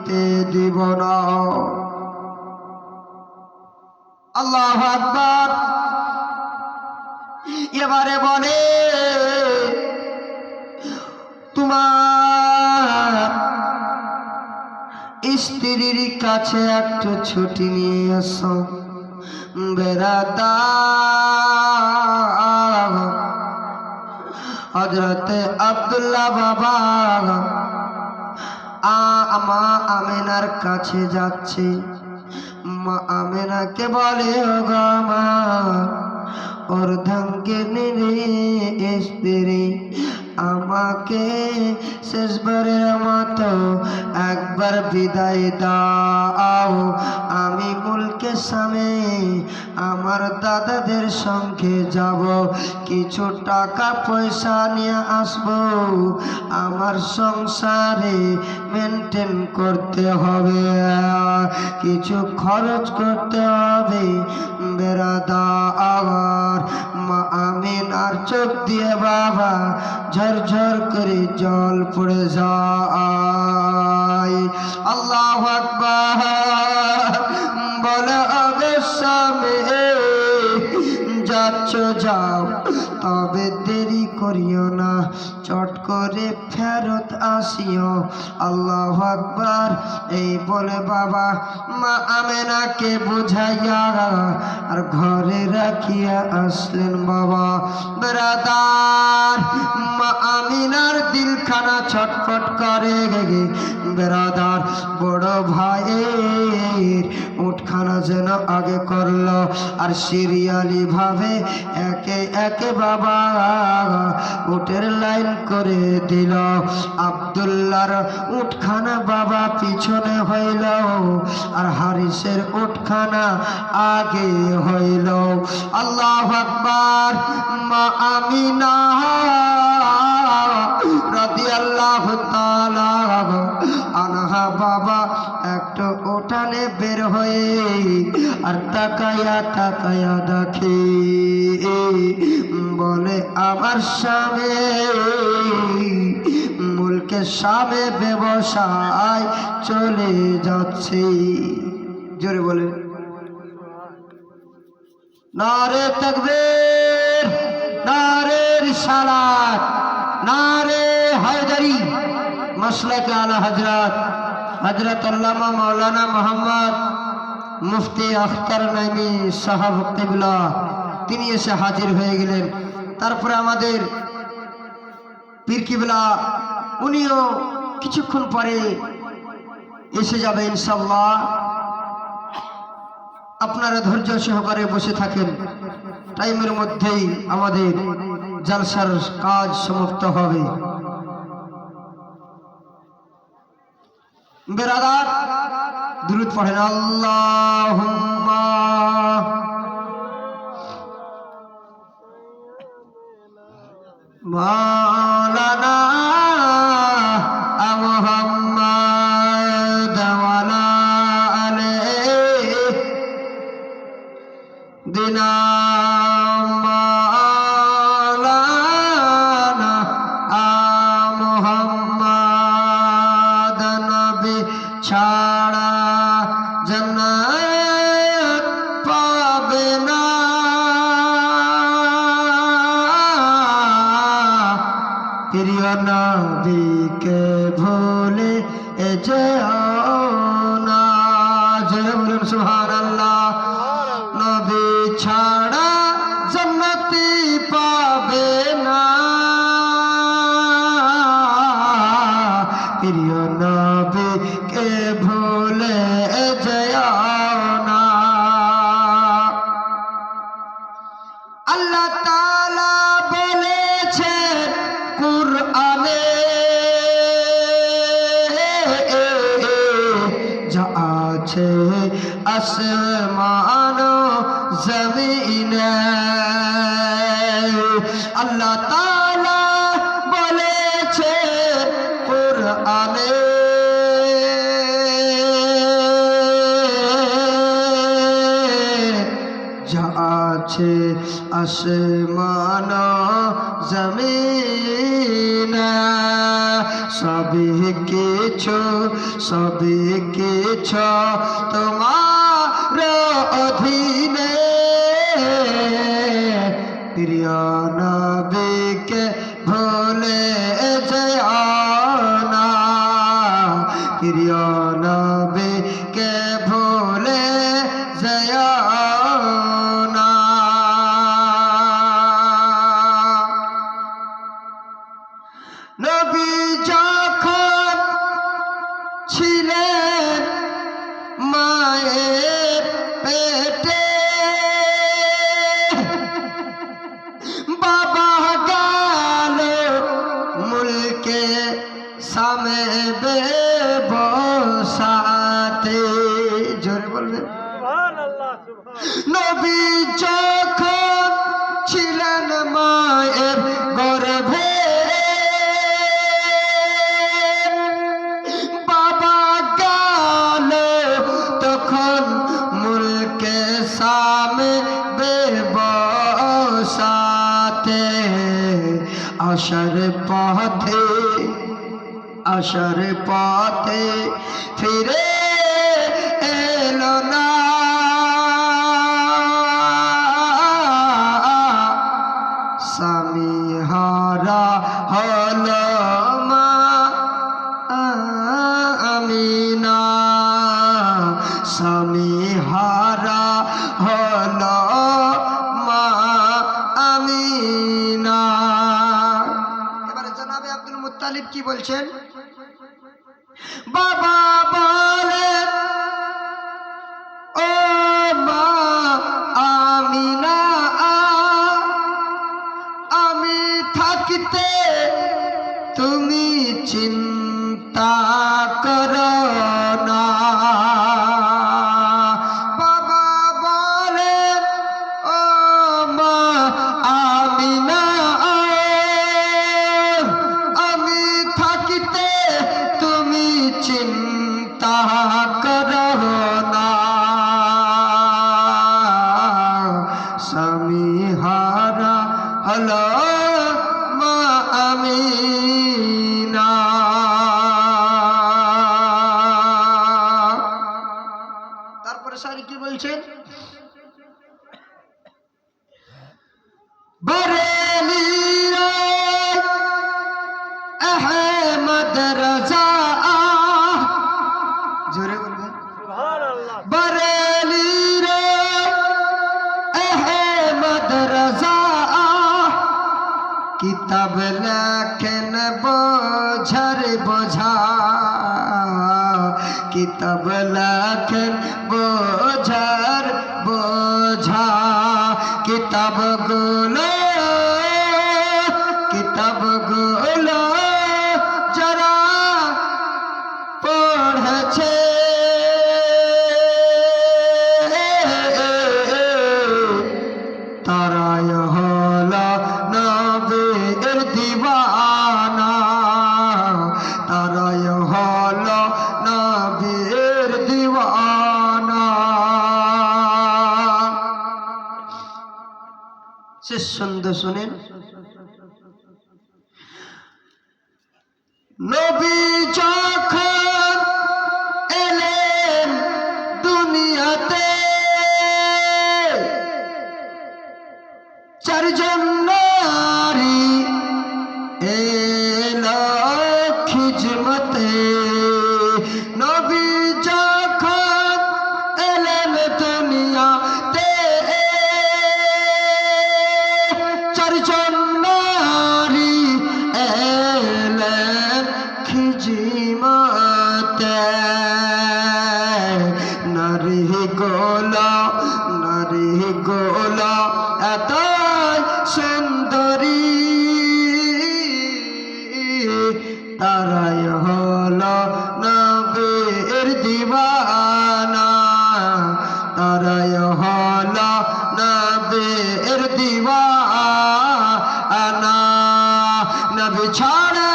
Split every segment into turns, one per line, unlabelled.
থাকতে দিব না। আল্লাহু আকবার। এবারে বলে তোমার স্ত্রীর কাছে একটু ছুটি নিয়ে আসো। বেরাদার হযরতে আব্দুল্লাহ বাবা মা আমেনার কাছে যাচ্ছে। মা আমেনাকে বলে ও গো মা, অর্ধাঙ্গিনী স্ত্রী, আমাকে শেষবারের মতো একবার বিদায় দাও। আমি মুলকে সামে আমার দাদাদের সঙ্গে যাব, কিছু টাকা পয়সা নিয়ে আসব, আমার সংসারে মেনটেন করতে হবে, কিছু খরচ করতে হবে। বেরাদার মা আমিনার চোখ দিয়ে বাবা ঝরঝর করে জল পড়ে যায়। আল্লাহু আকবার। বলে অবশ্যই যাচ্ছ যাও, তবে দেরি করিও না, চট করে ফেরত আসিও। আল্লাহু আকবার। এই বলে বাবা মা আমেনাকে বুঝাইয়া আর ঘরে রাখিয়া আসলেন বাবা। বেরাদার মা আমিনার দিলখানা ছটফট করে। বেরাদার বড় ভাইয়ের উঠখানা যেন আগে করলো, আর সিরিয়ালি ভাবে একে একে বাবা উটের লাইন করে দিল। আব্দুল্লাহর উঠখানা বাবা পিছনে হইল, আর হারিসের উঠখানা আগে হইল। আল্লাহু আকবার। মা আমিনা রাদিয়াল্লাহু তাআলা আনহা বাবা একটু উঠানে বের হয়ে আর তাকায়া তাকায়া দেখে, বলে আমার স্বামী মুলকে সামে ব্যবসায় চলে যাচ্ছে। জোরে বলে নারে তাকবীর, নারে রিসালাত, নারে হায়দারি। মাসলাকে আলা হযরত হযরত আল্লামা মাওলানা মোহাম্মদ মুফতি আখতার নাইমি সাহেব কিবলা তিনি এসে হাজির হয়ে গেলেন। তারপরে আমাদের পীর কিবলা উনিও কিছুক্ষণ পরে এসে যাবে ইনশাআল্লাহ। আপনারা ধৈর্য সহকারে বসে থাকেন, টাইমের মধ্যেই আমাদের জলসার কাজ সমাপ্ত হবে। বেরাদার দুরূদ পড়েন। আল্লাহুম্মা মাওলানা মুহাম্মদ ওয়ালা আলাইহি দিনা মাওলানা মুহাম্মদ নবী ছাড়া জান্নাত পাবে না। প্রিয় নবীকে ভুলে যেও না। জয় বলুন সুবহানাল্লাহ। নবী ছাড়া জান্নাতি পাবে না। প্রিয় নবীকে ভুলে যেও না। আল্লাহ তাআলা বলেছেন কুরআনে, যা আছে আসমান ও জমিনে। আল্লাহ তাআলা বলেছে কুরআনে, যা আছে আসমান ও জমিনে, সবই কিছু কিছু সবই কিছু তোমার অধীনে প্রিয় নবীকে ভুলে যেও না প্রিয় নবীকে ভুলে যেও না নবী যখন ছিলেন মায়ের পেটে বাবা গেল মুলকে সামে বসাতে জোরে বলবেন নবী যখন ছিলেন মায়ের গর্ভে বাবা গেল তখন মুলকে সামে বসাতে আসার পথে ফিরে এলো না স্বামী হারা হলো মা আমিনা স্বামী হারা হলো মা আমিনা এবারে জনাবে আব্দুল মুত্তালিব কি বলছেন বাবা বলেন ও মা আমিনা আমি থাকতে তুমি চিন্তা করো না বাবা বলেন ও মা আমিনা আমি থাকতে তুমি চিন্তা করো না স্বামী হারা হলো মা আমিনা তারপরে শায়রি কি বলছেন বরেলি আহমদ রাজা জোরে বলবেন সুবহানাল্লাহ বরেলি আহমদ রাজা কিতাব লেখেন বোঝার বোঝা কিতাব লেখেন বোঝার বোঝা কিতাবগুলো যারা পড়েছে তারাই হলো নবীর দিওয়ানা তারাই হলো নবীর দিওয়ানা শেষ ছন্দ শুনেন নবী যখন এলেন দুনিয়াতে চারজন নারী এলো খিজমতে নবী যখন এলেন দুনিয়াতে চারজন নারী এলেন খিজমতে নারী গোলা এত সুন্দরী তারাই হলো নবীর দিওয়ানা তারাই হলো নবীর দিওয়ানা নবী ছাড়া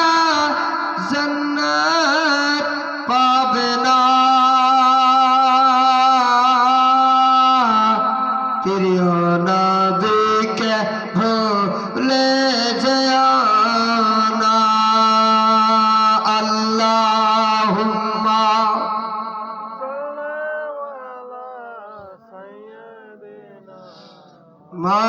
জান্নাত পাবে না প্রিয় নবীকে মা